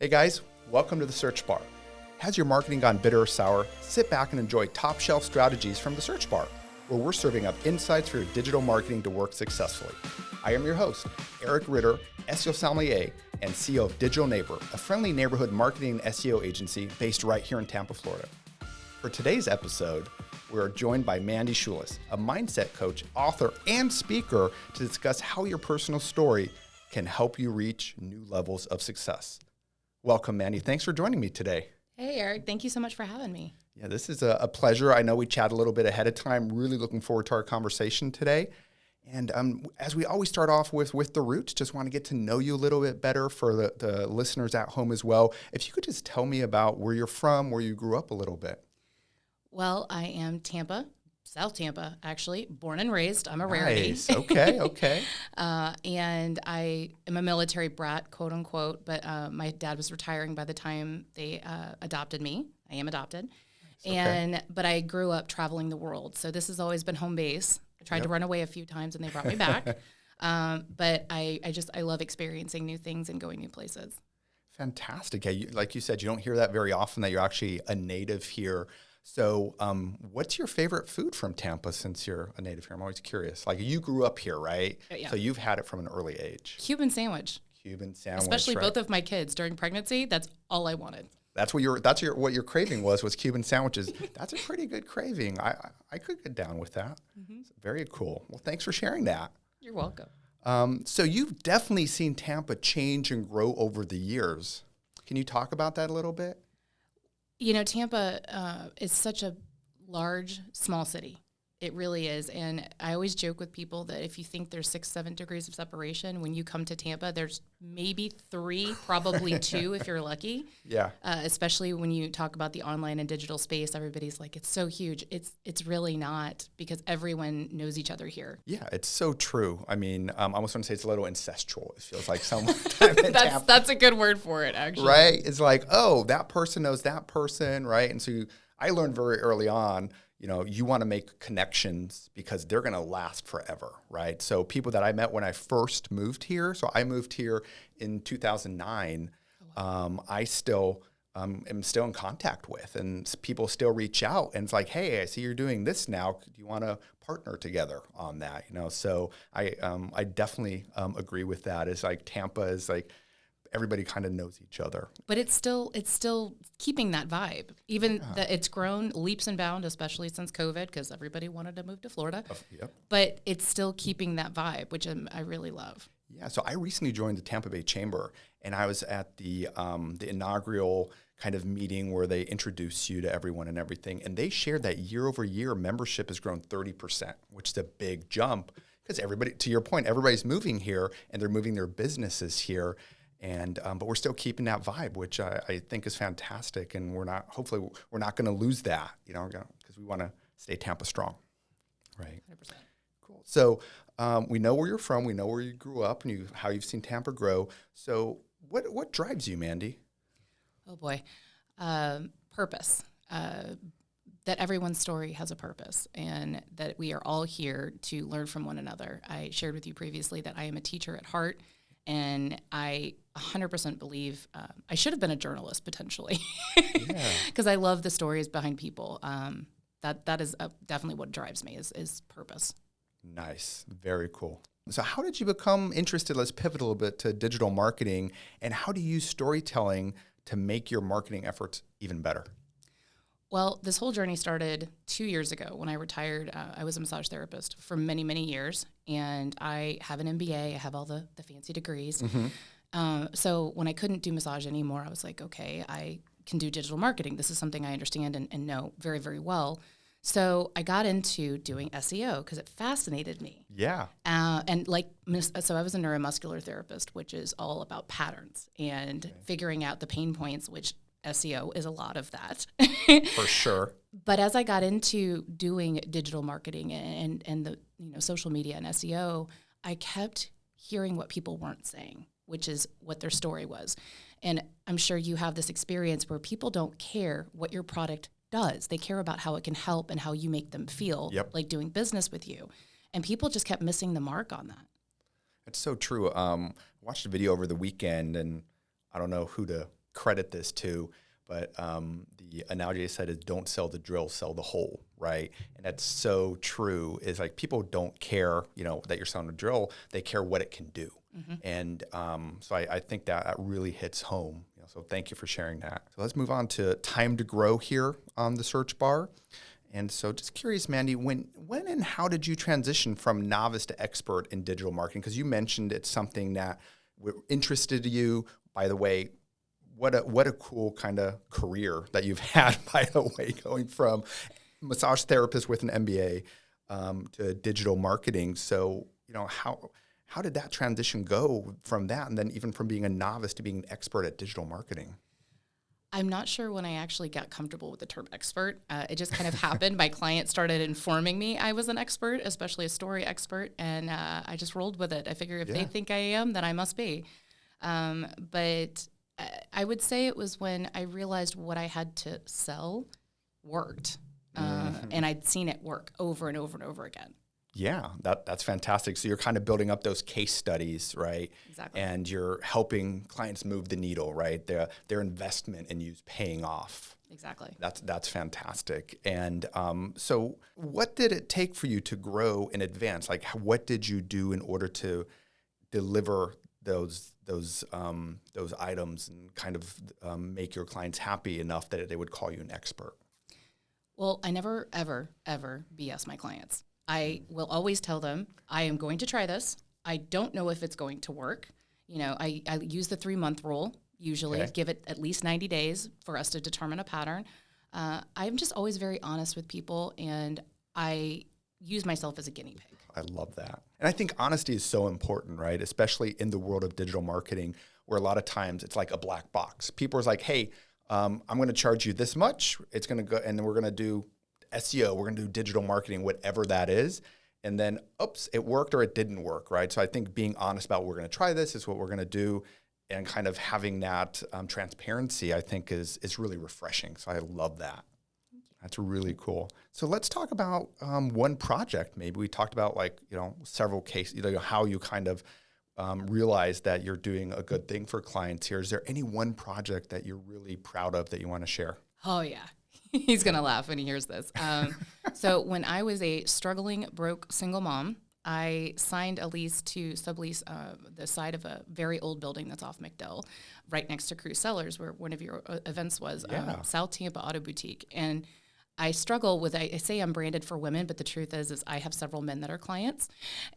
Hey guys, welcome to the Search Bar. Has your marketing gone bitter or sour? Sit back and enjoy top shelf strategies from the Search Bar, where we're serving up insights for your digital marketing to work successfully. I am your host, Eric Ritter, SEO Sommelier and CEO of Digital Neighbor, a friendly neighborhood marketing and SEO agency based right here in Tampa, Florida. For today's episode, we're joined by Mandy Schulis, a mindset coach, author, and speaker to discuss how your personal story can help you reach new levels of success. Welcome, Mandy. Thanks for joining me today. Hey, Eric. Thank you so much for having me. Yeah, this is a pleasure. I know we chatted a little bit ahead of time. Really looking forward to our conversation today. And as we always start off with the roots, just want to get to know you a little bit better for the listeners at home as well. If you could just tell me about where you're from, where you grew up a little bit. Well, I am Tampa, South Tampa, actually, born and raised. I'm a rarity. Nice. Okay. And I am a military brat, quote unquote, but my dad was retiring by the time they adopted me. I am adopted. Nice. But I grew up traveling the world. So this has always been home base. I tried to run away a few times and they brought me back. But I love experiencing new things and going new places. Fantastic. Yeah, like you said, you don't hear that very often that you're actually a native here. So what's your favorite food from Tampa since you're a native here? I'm always curious. Like you grew up here, right? Yeah. So you've had it from an early age. Cuban sandwich. Especially right? both of my kids during pregnancy. That's all I wanted. That's what your craving was Cuban sandwiches. That's a pretty good craving. I could get down with that. Mm-hmm. Very cool. Well, thanks for sharing that. You're welcome. So you've definitely seen Tampa change and grow over the years. Can you talk about that a little bit? You know, Tampa is such a large, small city. It really is. And I always joke with people that if you think there's 6-7 degrees of separation, when you come to Tampa, there's maybe 3, probably 2 if you're lucky. Yeah. Especially when you talk about the online and digital space, everybody's like, it's so huge. It's really not, because everyone knows each other here. Yeah, it's so true. I mean, I almost want to say it's a little incestual. It feels like sometime in Tampa. That's a good word for it, actually. Right? It's like, oh, that person knows that person, right? And so I learned very early on, you want to make connections because they're going to last forever, right? So people that I met when I first moved here, so I moved here in 2009, I still am still in contact with, and people still reach out, and it's like, hey, I see you're doing this now. Do you want to partner together on that? So I definitely agree with that. It's like Tampa is like, everybody kind of knows each other. But it's still keeping that vibe. Even that it's grown leaps and bounds, especially since COVID, because everybody wanted to move to Florida. Yep. But it's still keeping that vibe, which I really love. Yeah, so I recently joined the Tampa Bay Chamber, and I was at the inaugural kind of meeting where they introduce you to everyone and everything. And they shared that year over year, membership has grown 30%, which is a big jump because everybody, to your point, everybody's moving here and they're moving their businesses here. And but we're still keeping that vibe, which I think is fantastic, and hopefully we're not going to lose that, because we want to stay Tampa strong, right? 100%. Cool. So we know where you're from, we know where you grew up, and how you've seen Tampa grow. So what drives you, Mandy? Oh boy, purpose. That everyone's story has a purpose, and that we are all here to learn from one another. I shared with you previously that I am a teacher at heart. And I 100% believe I should have been a journalist potentially, because I love the stories behind people. That is definitely what drives me is purpose. Nice, very cool. So how did you become interested? Let's pivot a little bit to digital marketing, and how do you use storytelling to make your marketing efforts even better? Well, this whole journey started 2 years ago when I retired. I was a massage therapist for many, many years, and I have an MBA. I have all the fancy degrees. Mm-hmm. So when I couldn't do massage anymore, I was like, okay, I can do digital marketing. This is something I understand and know very, very well. So I got into doing SEO because it fascinated me. Yeah. So I was a neuromuscular therapist, which is all about patterns and figuring out the pain points, which SEO is a lot of that. For sure. But as I got into doing digital marketing and the social media and SEO, I kept hearing what people weren't saying, which is what their story was. And I'm sure you have this experience where people don't care what your product does. They care about how it can help and how you make them feel like doing business with you. And people just kept missing the mark on that. It's so true. I watched a video over the weekend, and I don't know who to credit this to, but the analogy I said is don't sell the drill, sell the hole, right? And that's so true. Is like people don't care, that you're selling a drill. They care what it can do. And so I think that really hits home. So thank you for sharing that. So let's move on to time to grow here on the search bar. And so just curious, Mandy, when and how did you transition from novice to expert in digital marketing? Because you mentioned it's something that interested you. By the way, what a cool kind of career that you've had, by the way, going from massage therapist with an MBA to digital marketing. So, how did that transition go from that, and then even from being a novice to being an expert at digital marketing? I'm not sure when I actually got comfortable with the term expert. It just kind of happened. My client started informing me I was an expert, especially a story expert, and I just rolled with it. I figure if they think I am, then I must be. But I would say it was when I realized what I had to sell worked, and I'd seen it work over and over and over again. Yeah, that's fantastic. So you're kind of building up those case studies, right? Exactly. And you're helping clients move the needle, right? Their investment in you's paying off. Exactly. That's fantastic. And so what did it take for you to grow in advance? Like, what did you do in order to deliver those items and kind of make your clients happy enough that they would call you an expert? Well, I never, ever, ever BS my clients. I will always tell them, I am going to try this. I don't know if it's going to work. I use the 3-month rule, usually give it at least 90 days for us to determine a pattern. I'm just always very honest with people, and I use myself as a guinea pig. I love that. And I think honesty is so important, right? Especially in the world of digital marketing, where a lot of times it's like a black box. People are like, hey, I'm going to charge you this much. It's going to go, and then we're going to do SEO, we're going to do digital marketing, whatever that is. And then, oops, it worked or it didn't work, right? So I think being honest about we're going to try this is what we're going to do, and kind of having that transparency, I think is really refreshing. So I love that. That's really cool. So let's talk about one project. Maybe we talked about several cases, how you kind of realize that you're doing a good thing for clients here. Is there any one project that you're really proud of that you want to share? Oh, yeah. He's going to laugh when he hears this. So when I was a struggling, broke, single mom, I signed a lease to sublease the side of a very old building that's off McDowell, right next to Cruise Cellars, where one of your events was, South Tampa Auto Boutique. And I struggle with, I say I'm branded for women, but the truth is I have several men that are clients.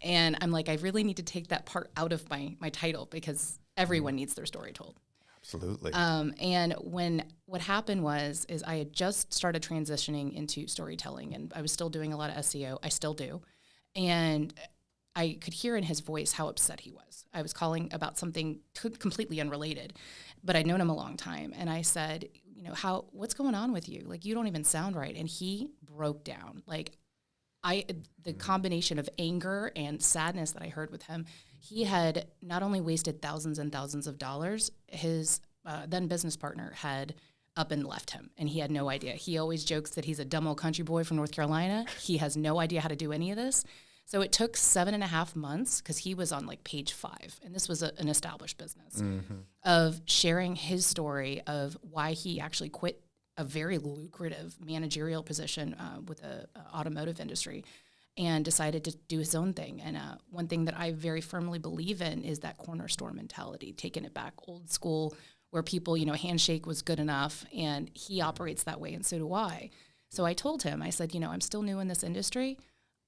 And I'm like, I really need to take that part out of my title, because everyone needs their story told. Absolutely. And what happened is I had just started transitioning into storytelling, and I was still doing a lot of SEO. I still do. And I could hear in his voice how upset he was. I was calling about something completely unrelated, but I'd known him a long time. And I said, what's going on with you? Like, you don't even sound right. And he broke down. Like, the combination of anger and sadness that I heard with him, he had not only wasted thousands and thousands of dollars, his then business partner had up and left him, and he had no idea. He always jokes that he's a dumb old country boy from North Carolina. He has no idea how to do any of this. So it took 7.5 months, because he was on like page 5, and this was an established business, of sharing his story of why he actually quit a very lucrative managerial position with the automotive industry and decided to do his own thing. And one thing that I very firmly believe in is that corner store mentality, taking it back old school, where people, handshake was good enough, and he operates that way, and so do I. So I told him, I said, I'm still new in this industry.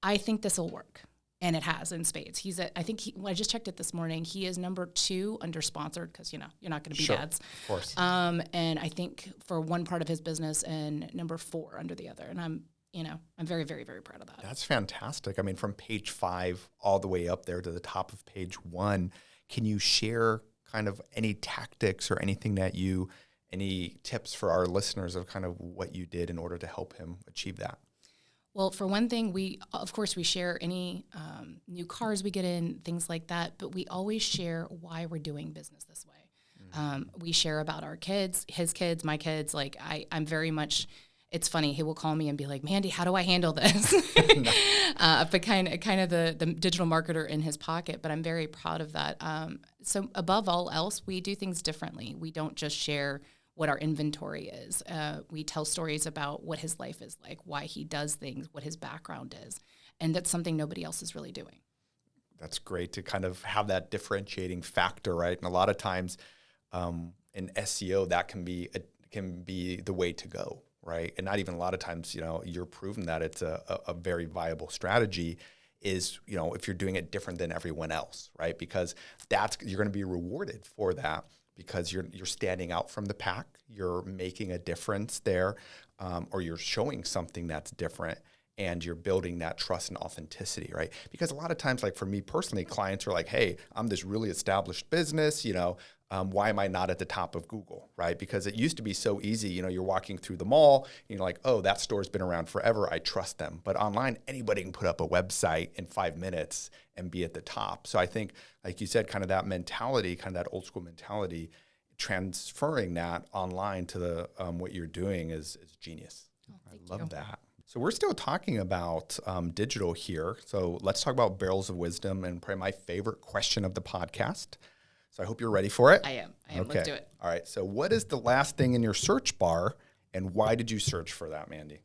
I think this will work. And it has in spades. I just checked it this morning. He is number 2 under sponsored, because, you're not going to be dads. Of course. And I think for one part of his business, and number 4 under the other. And I'm very, very, very proud of that. That's fantastic. I mean, from page 5 all the way up there to the top of page 1, can you share kind of any tactics or anything any tips for our listeners of kind of what you did in order to help him achieve that? Well, for one thing, we share any new cars we get in, things like that, but we always share why we're doing business this way. We share about our kids, his kids, my kids. Like, I'm very much it's funny. He will call me and be like, Mandy, how do I handle this? But kind of the digital marketer in his pocket. But I'm very proud of that. So above all else, we do things differently. We don't just share what our inventory is. We tell stories about what his life is like, why he does things, what his background is. And that's something nobody else is really doing. That's great to kind of have that differentiating factor, right? And a lot of times in SEO, that can be the way to go, right? And not even a lot of times, you're proven that it's a very viable strategy is, if you're doing it different than everyone else, right? Because you're going to be rewarded for that because you're standing out from the pack, you're making a difference there, or you're showing something that's different. And you're building that trust and authenticity, right? Because a lot of times, like for me personally, clients are like, hey, I'm this really established business, why am I not at the top of Google, right? Because it used to be so easy, you're walking through the mall, and you're like, oh, that store's been around forever, I trust them. But online, anybody can put up a website in 5 minutes and be at the top. So I think, like you said, kind of that mentality, kind of that old school mentality, transferring that online to the what you're doing is genius. Oh, I love that. So we're still talking about digital here. So let's talk about barrels of wisdom and probably my favorite question of the podcast. So I hope you're ready for it. I am. Okay. Let's do it. All right. So what is the last thing in your search bar and why did you search for that, Mandy?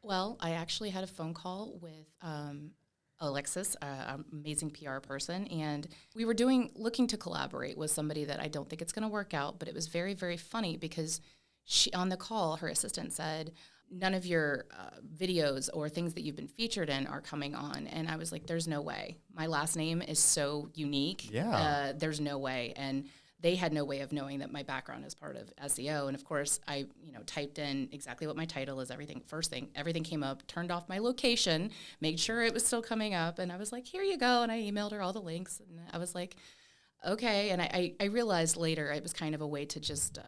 Well, I actually had a phone call with Alexis, an amazing PR person, and we were looking to collaborate with somebody that I don't think it's going to work out, but it was very, very funny because on the call, her assistant said, none of your videos or things that you've been featured in are coming on. And I was like, there's no way. My last name is so unique. Yeah. There's no way. And they had no way of knowing that my background is part of SEO. And of course, I typed in exactly what my title is, everything. First thing, everything came up, turned off my location, made sure it was still coming up. And I was like, here you go. And I emailed her all the links. And I was like, okay. And I realized later it was kind of a way to just,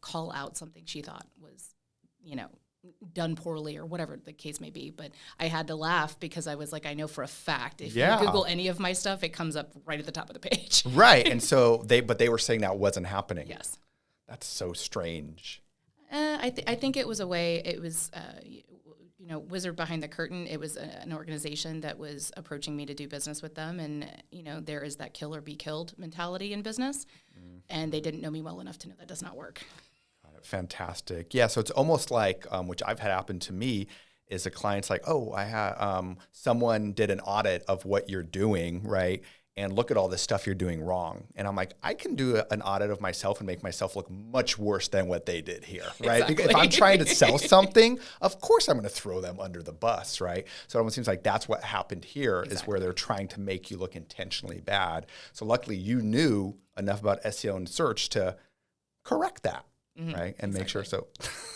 call out something she thought was, done poorly or whatever the case may be. But I had to laugh because I was like, I know for a fact, if you Google any of my stuff, it comes up right at the top of the page. Right. And so they were saying that wasn't happening. Yes. That's so strange. I think it was a way, it was, wizard behind the curtain. It was an organization that was approaching me to do business with them. And, there is that kill or be killed mentality in business. And they didn't know me well enough to know that does not work. Fantastic. Yeah. So it's almost like, which I've had happen to me, is a client's like, oh, I had someone did an audit of what you're doing, right? And look at all this stuff you're doing wrong. And I'm like, I can do an audit of myself and make myself look much worse than what they did here, right? Exactly. Because if I'm trying to sell something, of course I'm going to throw them under the bus, right? So it almost seems like that's what happened here. Exactly. Is where they're trying to make you look intentionally bad. So luckily you knew enough about SEO and search to correct that. Mm-hmm. Right. And exactly. Make sure. So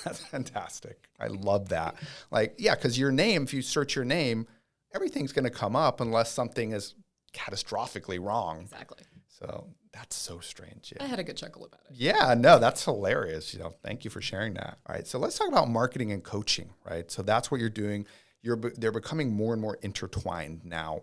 that's fantastic. I love that. Like, yeah, because your name, if you search your name, everything's going to come up unless something is catastrophically wrong. Exactly. So that's so strange. Yeah. I had a good chuckle about it. Yeah, no, that's hilarious. Thank you for sharing that. All right. So let's talk about marketing and coaching, right? So that's what you're doing. They're becoming more and more intertwined now.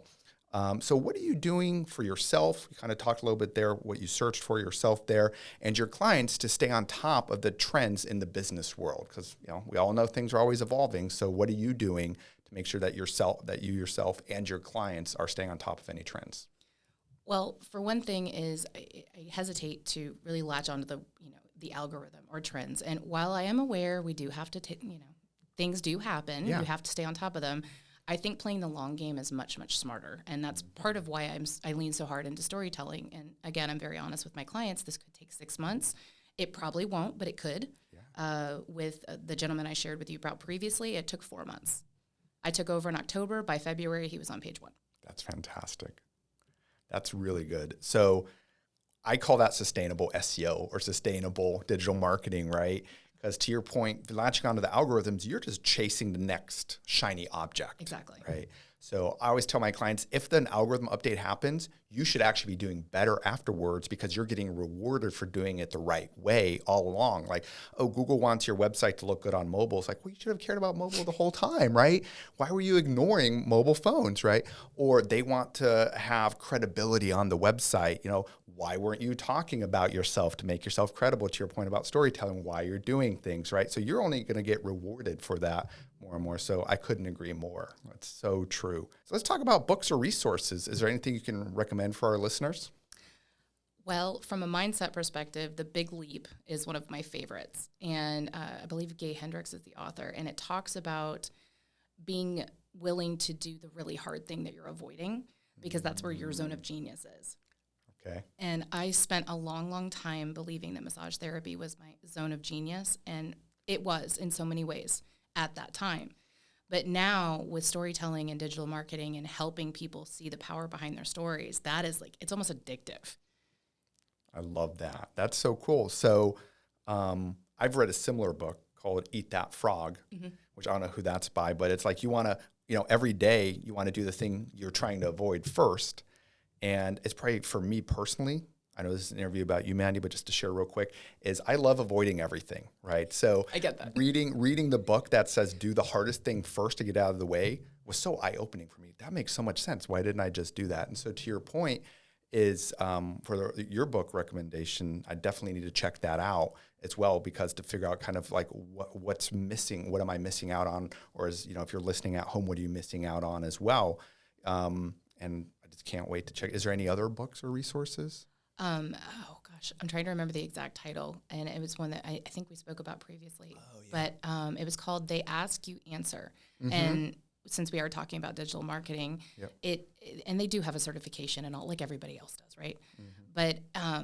So what are you doing for yourself? You kind of talked a little bit there, what you searched for yourself there, and your clients to stay on top of the trends in the business world. Because we all know things are always evolving. So what are you doing to make sure that you yourself and your clients are staying on top of any trends? Well, for one thing is I hesitate to really latch onto the algorithm or trends. And while I am aware we do have to things do happen, yeah. You have to stay on top of them. I think playing the long game is much, much smarter. And that's part of why I lean so hard into storytelling. And again, I'm very honest with my clients. This could take 6 months. It probably won't, but it could. Yeah. With the gentleman I shared with you about previously, it took 4 months. I took over in October. By February, he was on page 1. That's fantastic. That's really good. So I call that sustainable SEO or sustainable digital marketing, right? Because to your point, latching onto the algorithms, you're just chasing the next shiny object. Exactly. Right. So I always tell my clients, if an algorithm update happens, you should actually be doing better afterwards because you're getting rewarded for doing it the right way all along. Like, oh, Google wants your website to look good on mobile. It's like, well, you should have cared about mobile the whole time, right? Why were you ignoring mobile phones, right? Or they want to have credibility on the website. why weren't you talking about yourself to make yourself credible, to your point about storytelling, why you're doing things, right? So you're only going to get rewarded for that more and more. So I couldn't agree more. That's so true. So let's talk about books or resources. Is there anything you can recommend for our listeners? Well, from a mindset perspective, The Big Leap is one of my favorites. And I believe Gay Hendricks is the author. And it talks about being willing to do the really hard thing that you're avoiding, because that's where your zone of genius is. Okay. And I spent a long, long time believing that massage therapy was my zone of genius, and it was in so many ways at that time. But now with storytelling and digital marketing and helping people see the power behind their stories, that is like, it's almost addictive. I love that. That's so cool. So I've read a similar book called Eat That Frog, which I don't know who that's by, but it's like you want to, every day you want to do the thing you're trying to avoid first. And it's probably, for me personally, I know this is an interview about you, Mandy, but just to share real quick, is I love avoiding everything, right? So I get that. Reading the book that says do the hardest thing first to get out of the way was so eye-opening for me. That makes so much sense. Why didn't I just do that? And so to your point is your book recommendation, I definitely need to check that out as well, because to figure out kind of like what's missing, what am I missing out on? Or if you're listening at home, what are you missing out on as well? And I just can't wait to check. Is there any other books or resources? Oh gosh, I'm trying to remember the exact title, and it was one that I think we spoke about previously. Oh, yeah. But it was called "They Ask You Answer," and since we are talking about digital marketing, and they do have a certification and all, like everybody else does, right? But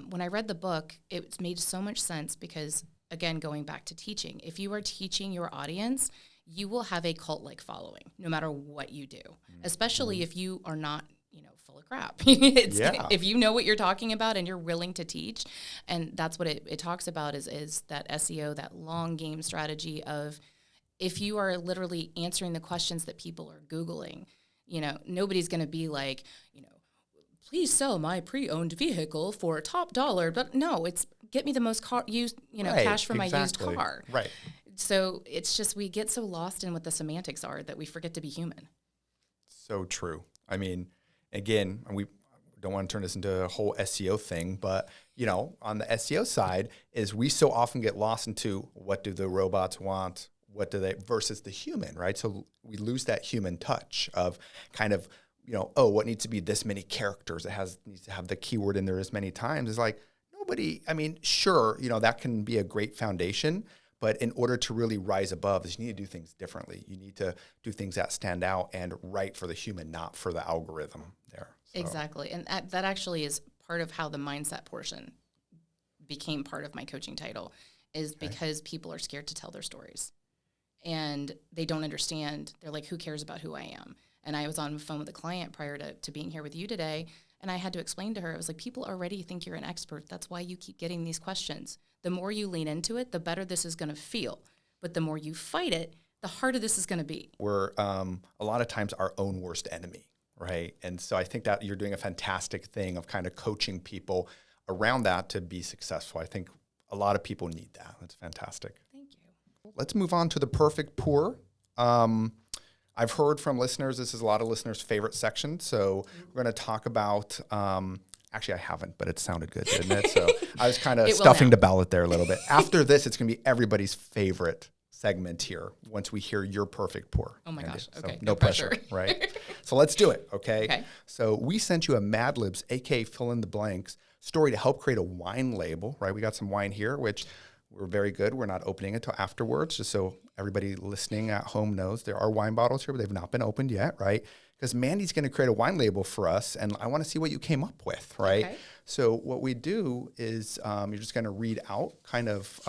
when I read the book, it made so much sense because, again, going back to teaching, if you are teaching your audience, you will have a cult-like following no matter what you do, especially if you are not, full of crap. If you know what you're talking about and you're willing to teach, and that's what it talks about is that SEO, that long game strategy of, if you are literally answering the questions that people are Googling, nobody's going to be like, please sell my pre-owned vehicle for top dollar. But no, it's get me the most cash for my used car. Right. So it's just, we get so lost in what the semantics are that we forget to be human. So true. I mean, again, we don't want to turn this into a whole SEO thing, but, on the SEO side is we so often get lost into what do the robots want? What do they versus the human, right? So we lose that human touch of kind of, what needs to be this many characters? Needs to have the keyword in there as many times. It's like sure, that can be a great foundation, but in order to really rise above this, you need to do things differently. You need to do things that stand out and right for the human, not for the algorithm there. So. Exactly. And that actually is part of how the mindset portion became part of my coaching title, is because people are scared to tell their stories. And they don't understand. They're like, who cares about who I am? And I was on the phone with a client prior to being here with you today, and I had to explain to her, I was like, people already think you're an expert. That's why you keep getting these questions. The more you lean into it, the better this is going to feel. But the more you fight it, the harder this is going to be. We're a lot of times our own worst enemy, right? And so I think that you're doing a fantastic thing of kind of coaching people around that to be successful. I think a lot of people need that. That's fantastic. Thank you. Let's move on to the perfect pour. I've heard from listeners, this is a lot of listeners' favorite section. So we're going to talk about, actually I haven't, but it sounded good, didn't it? So I was kind of stuffing the ballot there a little bit. After this, it's going to be everybody's favorite segment here once we hear your perfect pour. Oh my gosh. So okay. no pressure, right? So let's do it, okay? Okay. So we sent you a Mad Libs, aka fill in the blanks, story to help create a wine label, right? We got some wine here, which we're very good. We're not opening it until afterwards, just so everybody listening at home knows there are wine bottles here, but they've not been opened yet, right? Because Mandy's going to create a wine label for us, and I want to see what you came up with, right? Okay. So what we do is you're just going to read out kind of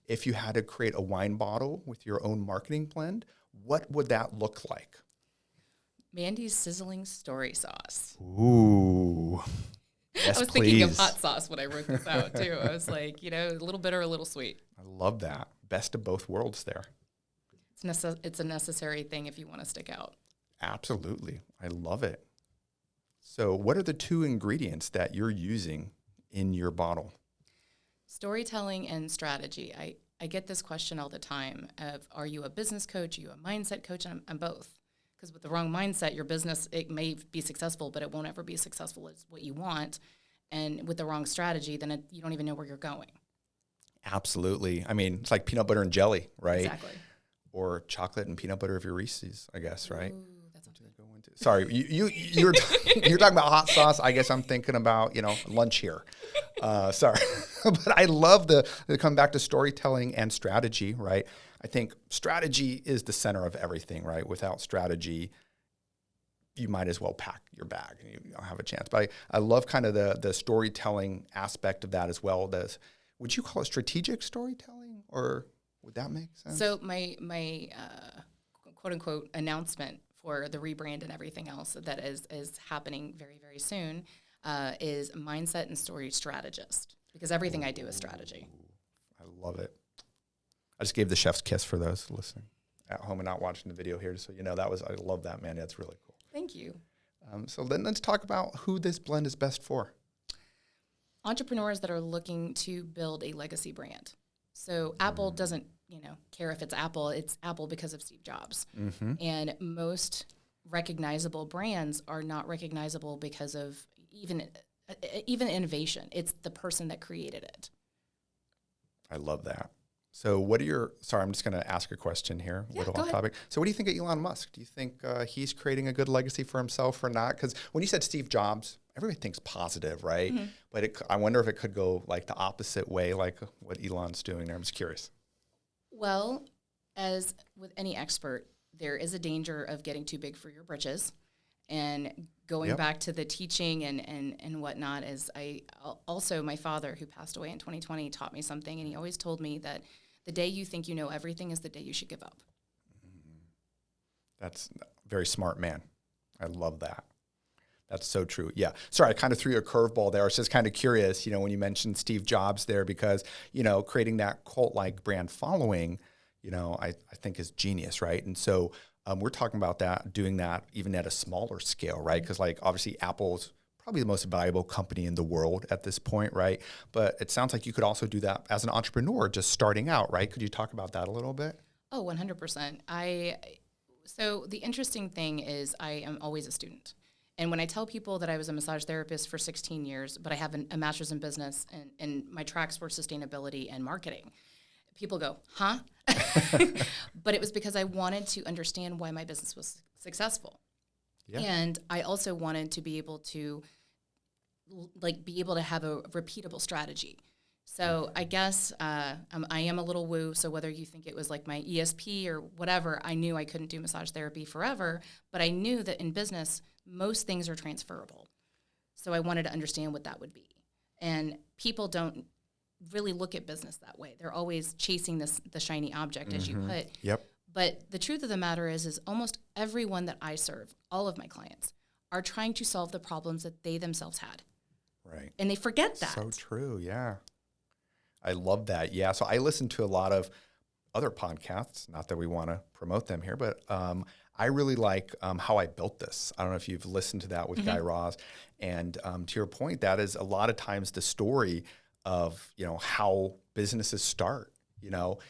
if you had to create a wine bottle with your own marketing blend, what would that look like? Mandy's sizzling story sauce. Ooh. Yes, I was thinking of hot sauce when I wrote this out, too. I was like, a little bitter, a little sweet. I love that. Best of both worlds there. It's a necessary thing if you want to stick out. Absolutely. I love it. So what are the two ingredients that you're using in your bottle? Storytelling and strategy. I get this question all the time of, are you a business coach? Are you a mindset coach? And I'm both. Because with the wrong mindset, your business, it may be successful, but it won't ever be successful as what you want. And with the wrong strategy, then you don't even know where you're going. Absolutely. I mean, it's like peanut butter and jelly, right? Exactly. Or chocolate and peanut butter of your Reese's, I guess, right? Ooh, that sounds good. Sorry, you're you're talking about hot sauce. I guess I'm thinking about lunch here. Sorry, but I love the come back to storytelling and strategy, right? I think strategy is the center of everything, right? Without strategy, you might as well pack your bag and you don't have a chance. But I love kind of the storytelling aspect of that as well. Would you call it strategic storytelling, or would that make sense? So my quote unquote announcement for the rebrand and everything else that is happening very, very soon is mindset and story strategist, because everything I do is strategy. I love it. I just gave the chef's kiss for those listening at home and not watching the video here. So, I love that, Mandy. That's really cool. Thank you. So then let's talk about who this blend is best for. Entrepreneurs that are looking to build a legacy brand. So Apple doesn't, care if it's Apple because of Steve Jobs. Mm-hmm. And most recognizable brands are not recognizable because of even innovation. It's the person that created it. I love that. So I'm just going to ask a question here, Yeah, little go off ahead. topic. So what do you think of Elon Musk? Do you think he's creating a good legacy for himself or not? Because when you said Steve Jobs, everybody thinks positive, right? Mm-hmm. But I wonder if it could go like the opposite way, like what Elon's doing there. I'm just curious. Well, as with any expert, there is a danger of getting too big for your britches. And going Yep. back to the teaching and whatnot, is my father, who passed away in 2020, taught me something, and he always told me that the day you think you know everything is the day you should give up. That's a very smart man. I love that. That's so true. Yeah. Sorry, I kind of threw you a curveball there. I was just kind of curious, when you mentioned Steve Jobs there, because, creating that cult-like brand following, I think is genius, right? And so we're talking about doing that even at a smaller scale, right? Because obviously Apple's probably the most valuable company in the world at this point, right? But it sounds like you could also do that as an entrepreneur just starting out, right? Could you talk about that a little bit? Oh, 100%. So the interesting thing is I am always a student. And when I tell people that I was a massage therapist for 16 years, but I have a master's in business and my tracks were sustainability and marketing, people go, huh? But it was because I wanted to understand why my business was successful. Yeah. And I also wanted to be able to have a repeatable strategy. So I guess I am a little woo. So whether you think it was like my ESP or whatever, I knew I couldn't do massage therapy forever, but I knew that in business, most things are transferable. So I wanted to understand what that would be. And people don't really look at business that way. They're always chasing the shiny object, as you put. Yep. But the truth of the matter is almost everyone that I serve, all of my clients, are trying to solve the problems that they themselves had. Right. And they forget that. So true. Yeah. I love that. Yeah. So I listen to a lot of other podcasts, not that we want to promote them here, but I really like How I Built This. I don't know if you've listened to that with Guy Raz. And to your point, that is a lot of times the story of, how businesses start.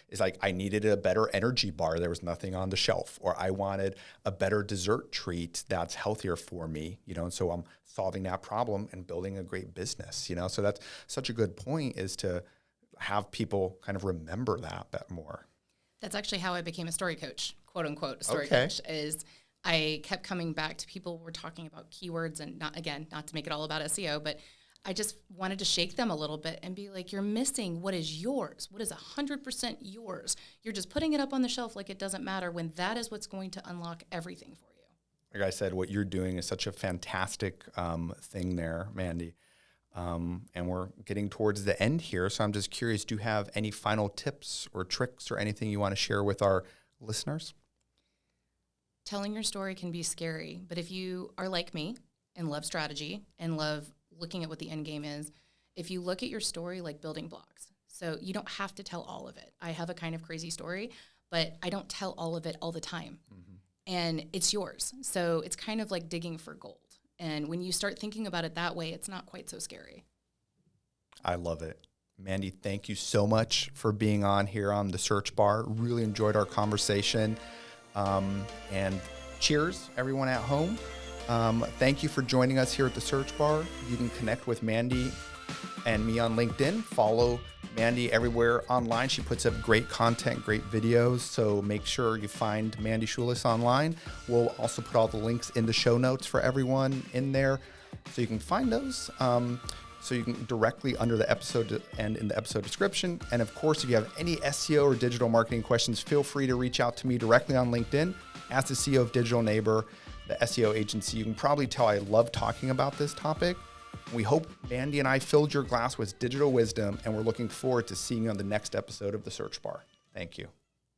It's like I needed a better energy bar. There was nothing on the shelf. Or I wanted a better dessert treat that's healthier for me, and so I'm solving that problem and building a great business, So that's such a good point, is to have people kind of remember that bit more. That's actually how I became a story coach, quote unquote, story coach, is I kept coming back to people who were talking about keywords, and not to make it all about SEO, but I just wanted to shake them a little bit and be like, you're missing what is yours, what is 100% yours. You're just putting it up on the shelf like it doesn't matter, when that is what's going to unlock everything for you. Like I said, what you're doing is such a fantastic thing there, Mandy. And we're getting towards the end here, so I'm just curious, do you have any final tips or tricks or anything you want to share with our listeners? Telling your story can be scary, but if you are like me and love strategy and love looking at what the end game is, if you look at your story like building blocks, so you don't have to tell all of it. I have a kind of crazy story, but I don't tell all of it all the time. And it's yours. So it's kind of like digging for gold. And when you start thinking about it that way, it's not quite so scary. I love it. Mandy, thank you so much for being on here on The Search Bar. Really enjoyed our conversation. And cheers, everyone at home. Thank you for joining us here at the Search Bar. You can connect with Mandy and me on LinkedIn. Follow Mandy everywhere online. She puts up great content, great videos. So make sure you find Mandy Schulis online. We'll also put all the links in the show notes for everyone in there, so you can find those. So you can directly under the episode and in the episode description. And of course, if you have any SEO or digital marketing questions, feel free to reach out to me directly on LinkedIn. As the CEO of Digital Neighbor, the SEO agency, you can probably tell I love talking about this topic. We hope Mandy and I filled your glass with digital wisdom, and we're looking forward to seeing you on the next episode of the Search Bar. Thank you.